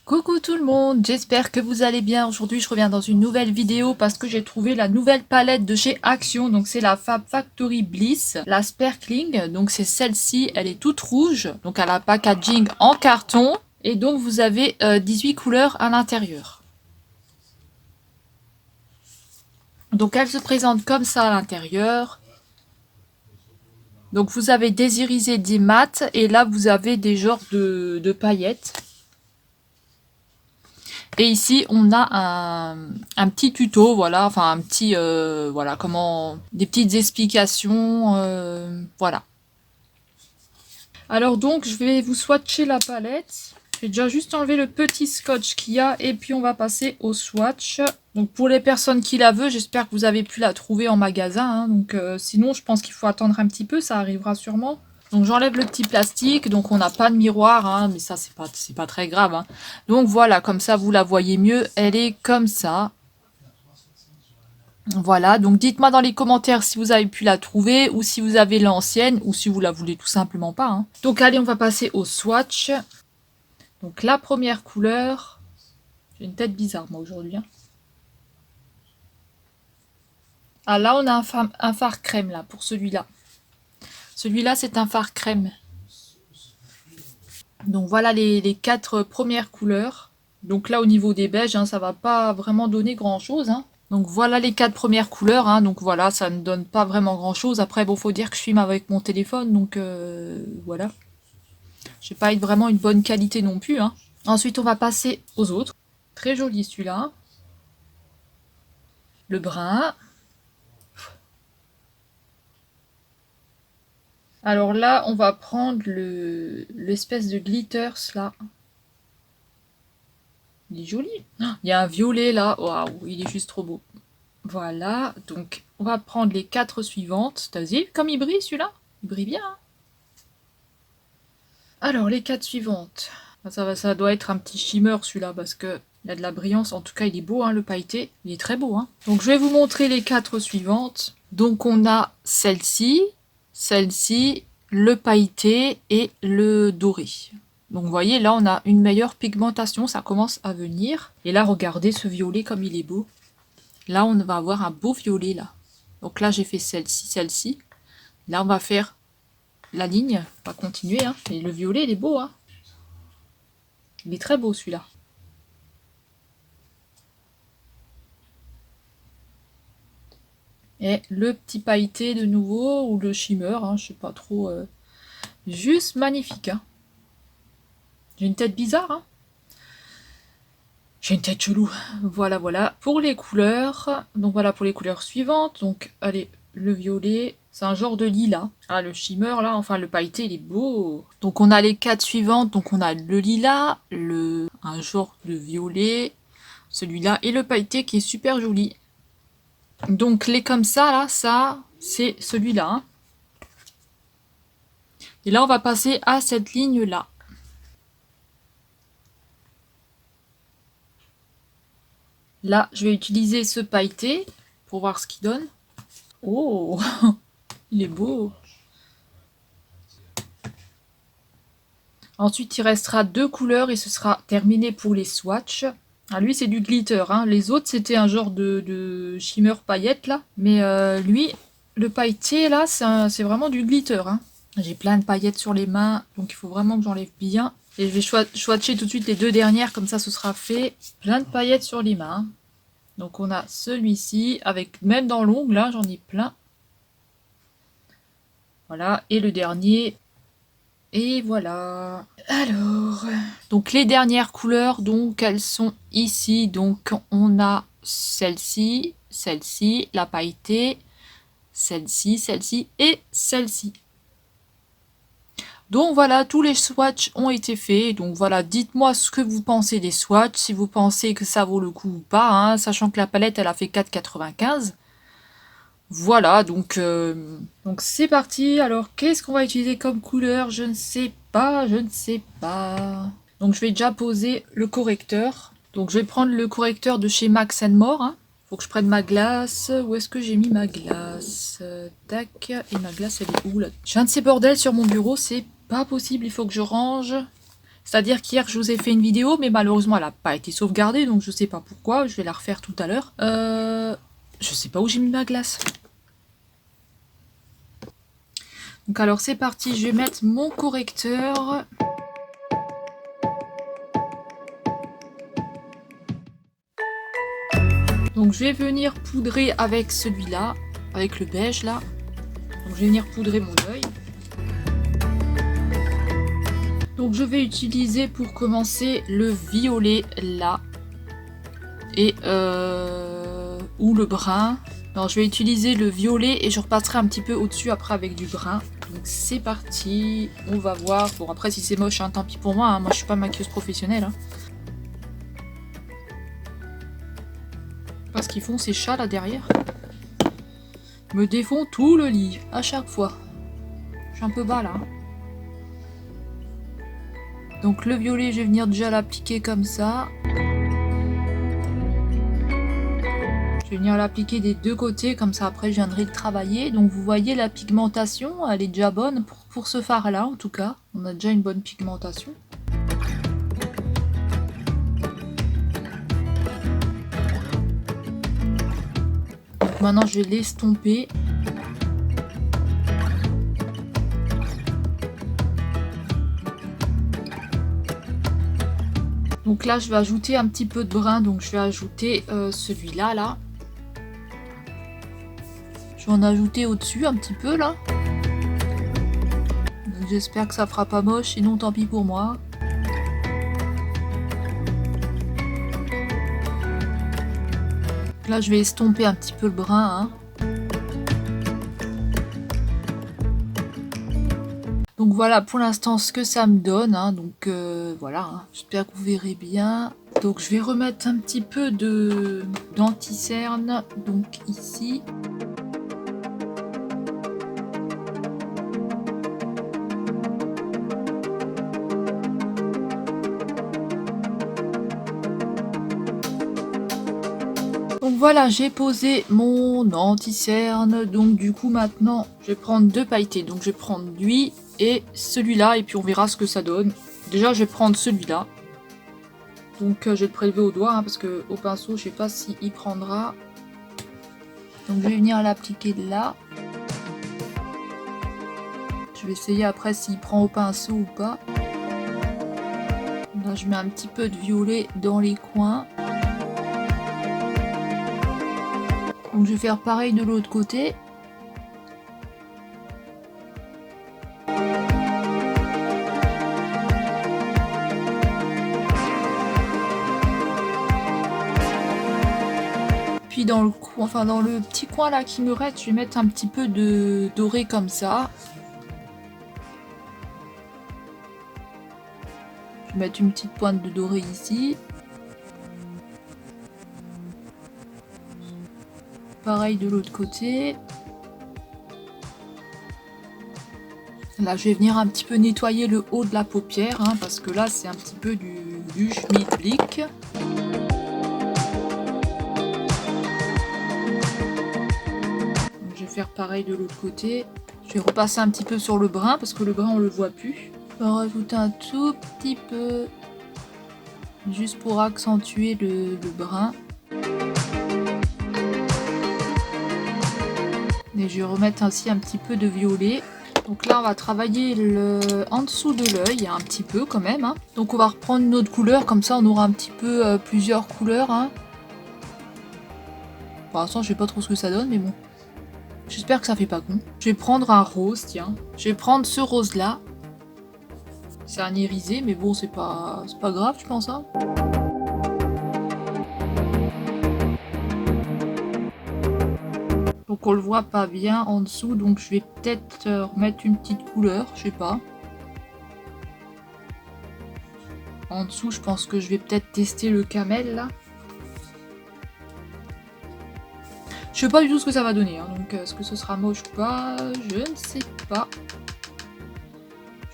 Coucou tout le monde, j'espère que vous allez bien. Aujourd'hui je reviens dans une nouvelle vidéo parce que j'ai trouvé la nouvelle palette de chez Action. Donc c'est la Fab Factory Bliss, la Sparkling. Donc c'est celle-ci, elle est toute rouge. Donc elle a un packaging en carton. Et donc vous avez 18 couleurs à l'intérieur. Donc elle se présente comme ça à l'intérieur. Donc vous avez des irisés, des mats. Et là vous avez des genres de paillettes. Et ici, on a un petit tuto, voilà, enfin un petit, voilà, comment, des petites explications, voilà. Alors donc, je vais vous swatcher la palette. J'ai déjà juste enlevé le petit scotch qu'il y a et puis on va passer au swatch. Donc pour les personnes qui la veulent, j'espère que vous avez pu la trouver en magasin. Hein. Donc sinon, je pense qu'il faut attendre un petit peu, ça arrivera sûrement. Donc j'enlève le petit plastique, donc on n'a pas de miroir, hein, mais ça c'est pas très grave. Hein. Donc voilà, comme ça vous la voyez mieux, elle est comme ça. Voilà, donc dites-moi dans les commentaires si vous avez pu la trouver, ou si vous avez l'ancienne, ou si vous la voulez tout simplement pas. Hein. Donc allez, on va passer au swatch. Donc la première couleur, j'ai une tête bizarre moi aujourd'hui. Hein. Ah là on a un fard crème là, pour celui-là. Celui-là c'est un fard crème. Donc voilà les 4 premières couleurs. Donc là au niveau des beiges, hein, ça va pas vraiment donner grand chose. Hein. Donc voilà les 4 premières couleurs. Hein. Donc voilà, ça ne donne pas vraiment grand chose. Après bon, faut dire que je filme avec mon téléphone, donc voilà. J'ai pas vraiment une bonne qualité non plus. Hein. Ensuite on va passer aux autres. Très joli celui-là. Le brun. Alors là, on va prendre l'espèce de glitters là. Il est joli. Il y a un violet là. Waouh, il est juste trop beau. Voilà, donc on va prendre les 4 suivantes. T'as vu comme il brille celui-là? Il brille bien. Hein. Alors les 4 suivantes. Ça doit être un petit shimmer celui-là parce que il y a de la brillance. En tout cas, il est beau, hein, le pailleté. Il est très beau. Hein. Donc je vais vous montrer les 4 suivantes. Donc on a celle-ci, le pailleté et le doré. Donc vous voyez, là on a une meilleure pigmentation, ça commence à venir. Et là, regardez ce violet comme il est beau. Là, on va avoir un beau violet là. Donc là, j'ai fait celle-ci. Là, on va faire la ligne. On va continuer. Hein. Et le violet, il est beau. Hein. Il est très beau celui-là. Et le petit pailleté de nouveau, ou le shimmer, hein, je sais pas trop. Juste magnifique. Hein. J'ai une tête bizarre. Hein. J'ai une tête chelou. Voilà, voilà. Pour les couleurs, donc voilà pour les couleurs suivantes. Donc, allez, le violet, c'est un genre de lilas. Ah, le shimmer, là, enfin, le pailleté, il est beau. Donc, on a les 4 suivantes. Donc, on a le lilas, un genre de violet, celui-là, et le pailleté qui est super joli. Donc, les comme ça, là, ça, c'est celui-là. Hein. Et là, on va passer à cette ligne-là. Là, je vais utiliser ce pailleté pour voir ce qu'il donne. Oh, il est beau. Ensuite, il restera 2 couleurs et ce sera terminé pour les swatchs. Ah, lui, c'est du glitter. Hein. Les autres, c'était un genre de shimmer paillette, là. Mais lui, le pailleté, là, c'est vraiment du glitter. Hein. J'ai plein de paillettes sur les mains, donc il faut vraiment que j'enlève bien. Et je vais swatcher tout de suite les 2 dernières, comme ça, ce sera fait. Plein de paillettes sur les mains. Donc on a celui-ci, avec même dans l'ongle, là, j'en ai plein. Voilà, et le dernier... Et voilà. Alors, donc les dernières couleurs, donc elles sont ici. Donc on a celle-ci, la pailletée, celle-ci et celle-ci. Donc voilà, tous les swatchs ont été faits. Donc voilà, dites-moi ce que vous pensez des swatchs, si vous pensez que ça vaut le coup ou pas, hein, sachant que la palette elle a fait 4,95. Voilà, donc c'est parti. Alors, qu'est-ce qu'on va utiliser comme couleur? Je ne sais pas, je ne sais pas. Donc, je vais déjà poser le correcteur. Donc, je vais prendre le correcteur de chez Max More. Hein. Faut que je prenne ma glace. Où est-ce que j'ai mis ma glace? Tac. Et ma glace, elle est où là? J'ai un de ces bordels sur mon bureau, c'est pas possible. Il faut que je range. C'est-à-dire qu'hier, je vous ai fait une vidéo, mais malheureusement, elle n'a pas été sauvegardée, donc je sais pas pourquoi. Je vais la refaire tout à l'heure. Je sais pas où j'ai mis ma glace. Donc alors, c'est parti. Je vais mettre mon correcteur. Donc, je vais venir poudrer avec celui-là, avec le beige, là. Donc, je vais venir poudrer mon œil. Donc je vais utiliser pour commencer le violet là et ou le brun. Non, je vais utiliser le violet et je repasserai un petit peu au-dessus après avec du brun. Donc c'est parti, on va voir. Bon après si c'est moche, hein, tant pis pour moi, hein. Moi je suis pas maquilleuse professionnelle. Hein. Parce qu'ils font ces chats là derrière. Ils me défont tout le lit à chaque fois. Je suis un peu bas là. Hein. Donc le violet, je vais venir déjà l'appliquer comme ça. Je vais venir l'appliquer des deux côtés, comme ça après je viendrai le travailler. Donc vous voyez la pigmentation, elle est déjà bonne pour ce fard là en tout cas. On a déjà une bonne pigmentation. Donc maintenant je vais l'estomper. Donc là, je vais ajouter un petit peu de brun. Donc je vais ajouter celui-là, là. Je vais en ajouter au-dessus un petit peu, là. J'espère que ça fera pas moche, sinon tant pis pour moi. Là, je vais estomper un petit peu le brun, hein. Donc voilà pour l'instant ce que ça me donne, hein. Donc voilà, hein. J'espère que vous verrez bien. Donc je vais remettre un petit peu d'anti-cerne, donc ici. Donc voilà, j'ai posé mon anti-cerne, donc du coup maintenant je vais prendre deux pailletés. Donc je vais prendre lui et celui-là et puis on verra ce que ça donne. Déjà je vais prendre celui-là. Donc je vais le prélever au doigt, hein, parce que au pinceau je sais pas s'il prendra. Donc je vais venir l'appliquer là. Je vais essayer après s'il prend au pinceau ou pas. Là je mets un petit peu de violet dans les coins. Donc je vais faire pareil de l'autre côté. Puis dans le coin, enfin dans le petit coin là qui me reste, je vais mettre un petit peu de doré comme ça. Je vais mettre une petite pointe de doré ici. Pareil de l'autre côté. Là, je vais venir un petit peu nettoyer le haut de la paupière, hein, parce que là, c'est un petit peu du schmilblick. Je vais faire pareil de l'autre côté. Je vais repasser un petit peu sur le brun, parce que le brun, on le voit plus. Je vais en rajouter un tout petit peu, juste pour accentuer le brun. Et je vais remettre ainsi un petit peu de violet. Donc là on va travailler en dessous de l'œil un petit peu quand même. Hein. Donc on va reprendre une autre couleur, comme ça on aura un petit peu plusieurs couleurs. Hein. Pour l'instant je sais pas trop ce que ça donne mais bon. J'espère que ça fait pas con. Je vais prendre un rose, tiens. Je vais prendre ce rose là. C'est un irisé mais bon c'est pas grave je pense. Hein. Donc on le voit pas bien en dessous, donc je vais peut-être remettre une petite couleur, je sais pas. En dessous, je pense que je vais peut-être tester le camel là. Je sais pas du tout ce que ça va donner, hein, donc est-ce que ce sera moche ou pas, je ne sais pas.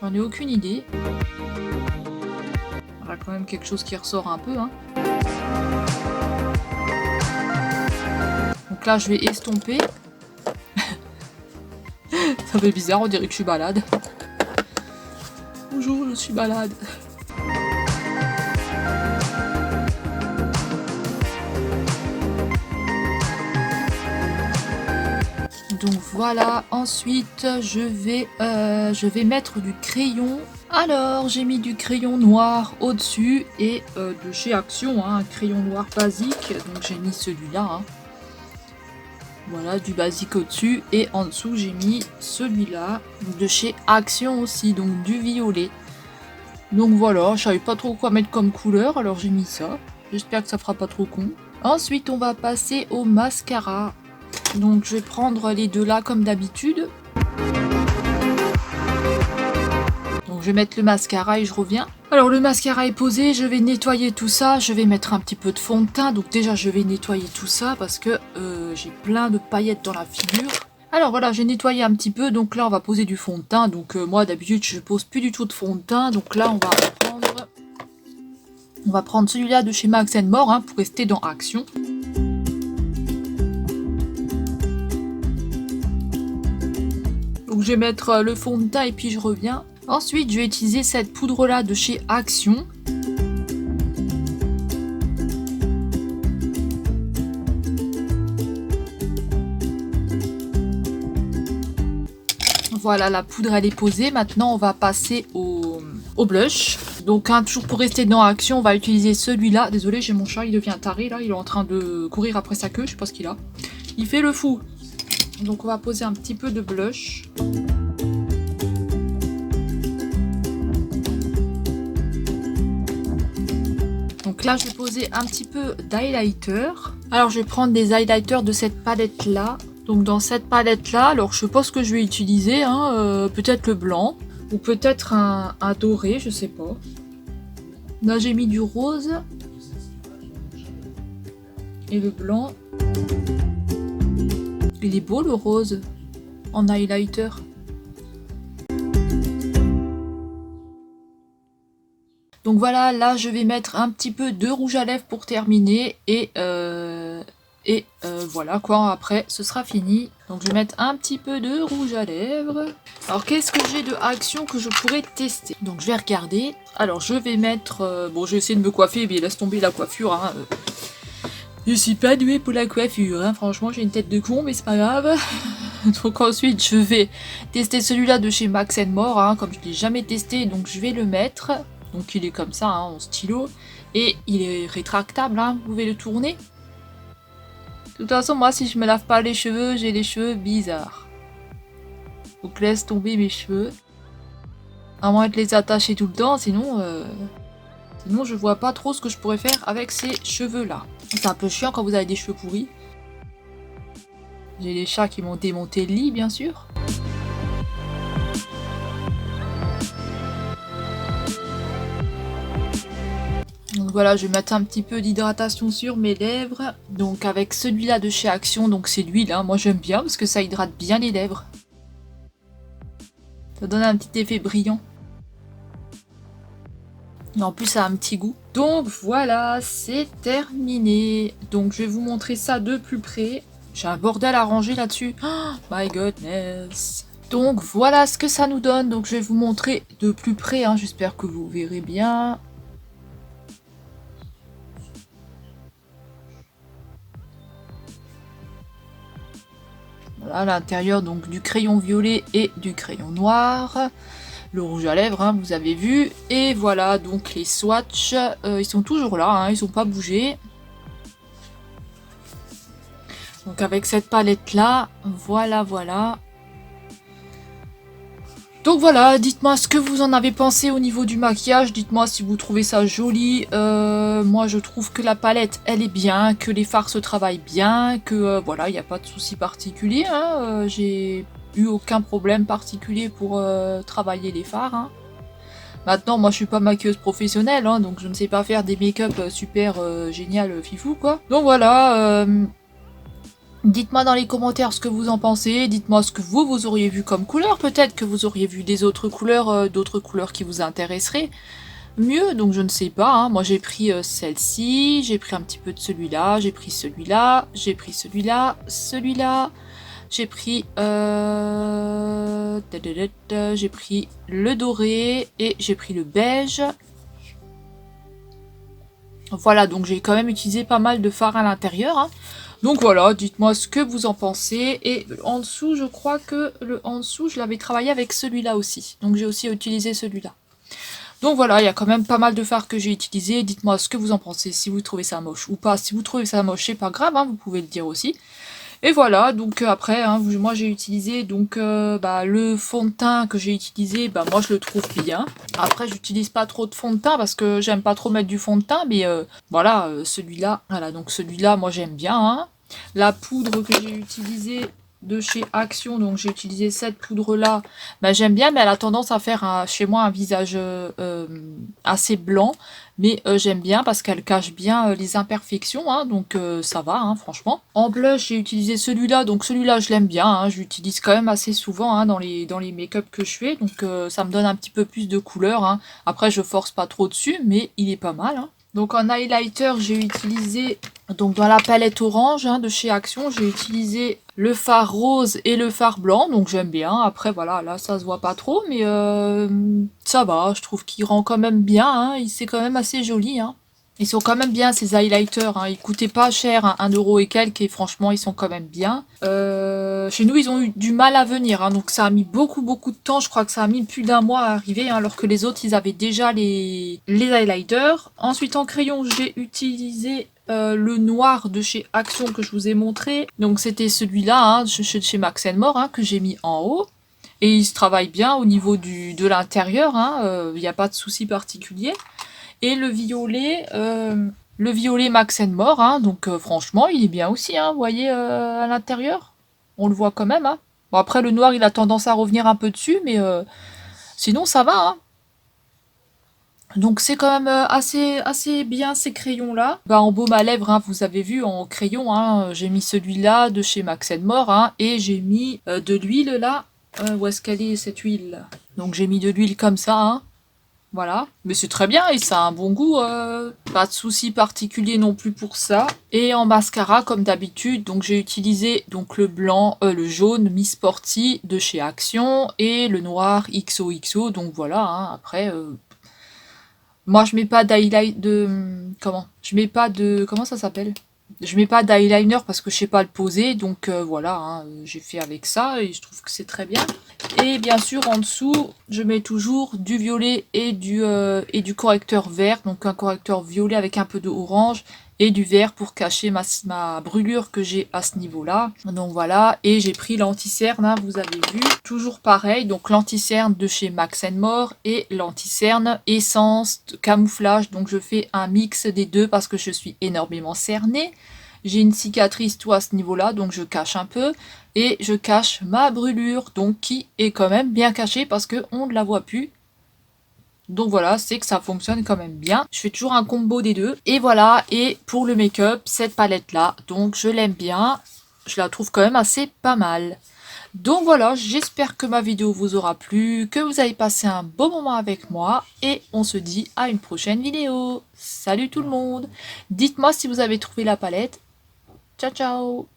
J'en ai aucune idée. Il y a quand même quelque chose qui ressort un peu. Hein. Donc là, je vais estomper. Ça fait bizarre, on dirait que je suis malade. Bonjour, je suis malade. voilà, ensuite je vais mettre du crayon. Alors j'ai mis du crayon noir au-dessus et de chez Action, hein, un crayon noir basique, donc j'ai mis celui-là. Hein. Voilà, du basique au-dessus et en dessous j'ai mis celui-là de chez Action aussi, donc du violet. Donc voilà, je savais pas trop quoi mettre comme couleur, alors j'ai mis ça. J'espère que ça fera pas trop con. Ensuite on va passer au mascara. Donc je vais prendre les deux là comme d'habitude. Donc je vais mettre le mascara et je reviens. Alors le mascara est posé, je vais nettoyer tout ça. Je vais mettre un petit peu de fond de teint. Donc déjà je vais nettoyer tout ça parce que j'ai plein de paillettes dans la figure. Alors voilà, j'ai nettoyé un petit peu. Donc là on va poser du fond de teint. Donc moi d'habitude je pose plus du tout de fond de teint. Donc là on va prendre celui-là de chez Max More hein, pour rester dans Action. Donc je vais mettre le fond de teint et puis je reviens. Ensuite, je vais utiliser cette poudre-là de chez Action. Voilà, la poudre elle est posée. Maintenant, on va passer au blush. Donc, hein, toujours pour rester dans Action, on va utiliser celui-là. Désolé, j'ai mon chat, il devient taré là. Il est en train de courir après sa queue, je sais pas ce qu'il a. Il fait le fou. Donc, on va poser un petit peu de blush. Donc là, je vais poser un petit peu d'highlighter. Alors, je vais prendre des highlighters de cette palette-là. Donc, dans cette palette-là, alors je sais pas ce que je vais utiliser. Hein, peut-être le blanc. Ou peut-être un doré, je sais pas. Là, j'ai mis du rose. Et le blanc. Il est beau, le rose. En highlighter. Donc voilà, là je vais mettre un petit peu de rouge à lèvres pour terminer et voilà quoi, après ce sera fini. Donc je vais mettre un petit peu de rouge à lèvres. Alors qu'est-ce que j'ai de Action que je pourrais tester? Donc je vais regarder. Alors je vais mettre, bon je vais essayer de me coiffer, mais laisse tomber la coiffure. Hein. Je suis pas douée pour la coiffure, hein. Franchement j'ai une tête de con mais c'est pas grave. Donc ensuite je vais tester celui-là de chez Max More, hein, comme je l'ai jamais testé, donc je vais le mettre. Donc il est comme ça, hein, en stylo. Et il est rétractable, hein, vous pouvez le tourner. De toute façon, moi, si je me lave pas les cheveux, j'ai les cheveux bizarres. Donc laisse tomber mes cheveux. À moins de les attacher tout le temps, sinon je vois pas trop ce que je pourrais faire avec ces cheveux-là. C'est un peu chiant quand vous avez des cheveux pourris. J'ai les chats qui m'ont démonté le lit, bien sûr. Donc voilà, je vais mettre un petit peu d'hydratation sur mes lèvres. Donc avec celui-là de chez Action, donc c'est l'huile, hein. Moi j'aime bien parce que ça hydrate bien les lèvres. Ça donne un petit effet brillant. Et en plus ça a un petit goût. Donc voilà, c'est terminé. Donc je vais vous montrer ça de plus près. J'ai un bordel à ranger là-dessus. Oh my goodness. Donc voilà ce que ça nous donne. Donc je vais vous montrer de plus près, hein. J'espère que vous verrez bien. Voilà l'intérieur donc du crayon violet et du crayon noir. Le rouge à lèvres, hein, vous avez vu. Et voilà donc les swatchs. Ils sont toujours là, hein, ils n'ont pas bougé. Donc avec cette palette là, voilà. Donc voilà, dites-moi ce que vous en avez pensé au niveau du maquillage. Dites-moi si vous trouvez ça joli. Moi je trouve que la palette elle est bien, que les fards se travaillent bien, que voilà, il n'y a pas de souci particulier. Hein, j'ai eu aucun problème particulier pour travailler les fards. Hein. Maintenant, moi je suis pas maquilleuse professionnelle, hein, donc je ne sais pas faire des make-up super génial fifou quoi. Donc voilà. Dites-moi dans les commentaires ce que vous en pensez, dites-moi ce que vous auriez vu comme couleur, peut-être que vous auriez vu des autres couleurs qui vous intéresseraient mieux, donc je ne sais pas, hein. Moi j'ai pris celle-ci, j'ai pris un petit peu de celui-là, j'ai pris celui-là, j'ai pris celui-là, j'ai pris j'ai pris le doré et j'ai pris le beige. Voilà, donc j'ai quand même utilisé pas mal de fard à l'intérieur, hein. Donc voilà, dites-moi ce que vous en pensez. Et en dessous, je crois que le en dessous, je l'avais travaillé avec celui-là aussi. Donc j'ai aussi utilisé celui-là. Donc voilà, il y a quand même pas mal de fards que j'ai utilisé. Dites-moi ce que vous en pensez, si vous trouvez ça moche ou pas. Si vous trouvez ça moche, c'est pas grave, hein, vous pouvez le dire aussi. Et voilà, donc après, hein, moi j'ai utilisé donc le fond de teint que j'ai utilisé, moi je le trouve bien. Après, j'utilise pas trop de fond de teint parce que j'aime pas trop mettre du fond de teint, mais voilà, celui-là, voilà, donc celui-là, moi j'aime bien, hein. La poudre que j'ai utilisée de chez Action, donc j'ai utilisé cette poudre-là, j'aime bien, mais elle a tendance à faire chez moi un visage assez blanc. Mais j'aime bien parce qu'elle cache bien les imperfections, hein, donc ça va, hein, franchement. En blush, j'ai utilisé celui-là, donc celui-là, je l'aime bien, hein, je l'utilise quand même assez souvent hein, dans les make-up que je fais, donc ça me donne un petit peu plus de couleur, hein. Après, je force pas trop dessus, mais il est pas mal, hein. Donc en highlighter, j'ai utilisé, donc dans la palette orange hein, de chez Action, j'ai utilisé le fard rose et le fard blanc, donc j'aime bien. Après voilà, là ça se voit pas trop, mais ça va, je trouve qu'il rend quand même bien, hein, c'est quand même assez joli, hein. Ils sont quand même bien ces highlighters, hein. Ils coûtaient pas cher, hein, 1 € et quelques, et franchement ils sont quand même bien. Chez nous ils ont eu du mal à venir, hein, donc ça a mis beaucoup de temps, je crois que ça a mis plus d'1 mois à arriver, hein, alors que les autres ils avaient déjà les highlighters. Ensuite en crayon j'ai utilisé le noir de chez Action que je vous ai montré. Donc c'était celui-là, hein, chez Max More, hein, que j'ai mis en haut. Et il se travaille bien au niveau de l'intérieur, hein, il n'y a pas de souci particulier. Et le violet Max More, hein, donc franchement, il est bien aussi, hein, vous voyez, à l'intérieur. On le voit quand même, hein. Bon, après, le noir, il a tendance à revenir un peu dessus, mais sinon, ça va, hein. Donc c'est quand même assez bien ces crayons-là. En baume à lèvres, hein, vous avez vu, en crayon, hein, j'ai mis celui-là de chez Max More, hein, et j'ai mis de l'huile là. Où est-ce qu'elle est cette huile? Donc j'ai mis de l'huile comme ça, hein. Voilà, mais c'est très bien et ça a un bon goût, pas de souci particulier non plus pour ça. Et en mascara comme d'habitude, donc j'ai utilisé donc le blanc, le jaune Miss Sporty de chez Action et le noir XOXO, donc voilà, hein, après moi je mets pas d'highlight comment ça s'appelle? Je mets pas d'eyeliner parce que je sais pas le poser, donc voilà, hein, j'ai fait avec ça et je trouve que c'est très bien. Et bien sûr en dessous, je mets toujours du violet et du correcteur vert, donc un correcteur violet avec un peu de orange et du vert pour cacher ma brûlure que j'ai à ce niveau-là. Donc voilà, et j'ai pris l'anti-cerne, hein, vous avez vu, toujours pareil, donc l'anti-cerne de chez Max More et l'anti-cerne essence de camouflage, donc je fais un mix des deux parce que je suis énormément cernée. J'ai une cicatrice tout à ce niveau-là, donc je cache un peu. Et je cache ma brûlure, donc qui est quand même bien cachée parce qu'on ne la voit plus. Donc voilà, c'est que ça fonctionne quand même bien. Je fais toujours un combo des deux. Et voilà, et pour le make-up, cette palette-là, donc je l'aime bien. Je la trouve quand même assez pas mal. Donc voilà, j'espère que ma vidéo vous aura plu, que vous avez passé un beau moment avec moi. Et on se dit à une prochaine vidéo. Salut tout le monde! Dites-moi si vous avez trouvé la palette. Ciao ciao!